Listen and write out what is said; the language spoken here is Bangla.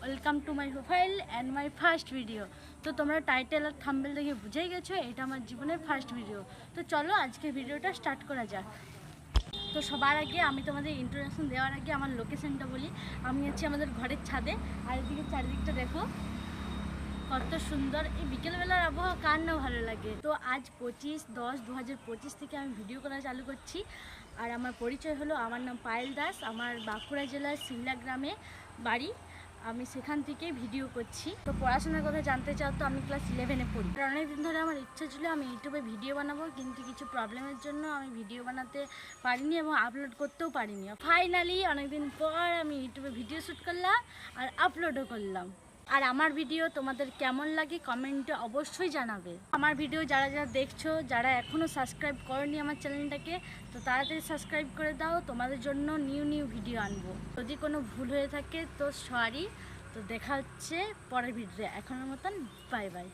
Welcome to my profile and my first video. তো তোমরা টাইটেল আর থাম্বনেল দেখে বুঝেই গেছো এটা আমার জীবনের ফার্স্ট ভিডিও। তো চলো আজকে ভিডিওটা স্টার্ট করা যাক। তো সবার আগে আমি তোমাদের ইন্ট্রোডাকশন দেওয়ার আগে আমার লোকেশনটা বলি। আমি আছি আমাদের ঘরের ছাদে, আর এদিকে চারিদিকটা দেখো কত সুন্দর। এই বিকেলবেলার আবহাওয়া কার না ভালো লাগে। তো আজ 25/10/2025 থেকে আমি ভিডিও করা চালু করছি। আর আমার পরিচয় হলো, আমার নাম পায়েল দাস, আমার বাঁকুড়া জেলার সিমলা গ্রামে বাড়ি। আমি সেখান থেকে ভিডিও করছি। তো পড়াশোনার কথা জানতে চাও তো আমি ক্লাস 11-এ পড়ি। অনেকদিন ধরে আমার ইচ্ছা ছিল আমি ইউটিউবে ভিডিও বানাবো, কিন্তু কিছু প্রবলেমের জন্য আমি ভিডিও বানাতে পারিনি এবং আপলোড করতেও পারিনি। ফাইনালি অনেকদিন পর আমি ইউটিউবে ভিডিও শ্যুট করলাম আর আপলোডও করলাম। আর আমার ভিডিও তোমাদের কেমন লাগে কমেন্টে অবশ্যই জানাবে। আমার ভিডিও যারা যারা দেখছো, যারা এখনও সাবস্ক্রাইব করনি আমার চ্যানেলটাকে, তো তাড়াতাড়ি সাবস্ক্রাইব করে দাও। তোমাদের জন্য নিউ ভিডিও আনবো। যদি কোনো ভুল হয়ে থাকে তো সরি। তো দেখা হচ্ছে পরের ভিডিওতে। এখনের মতন বাই বাই।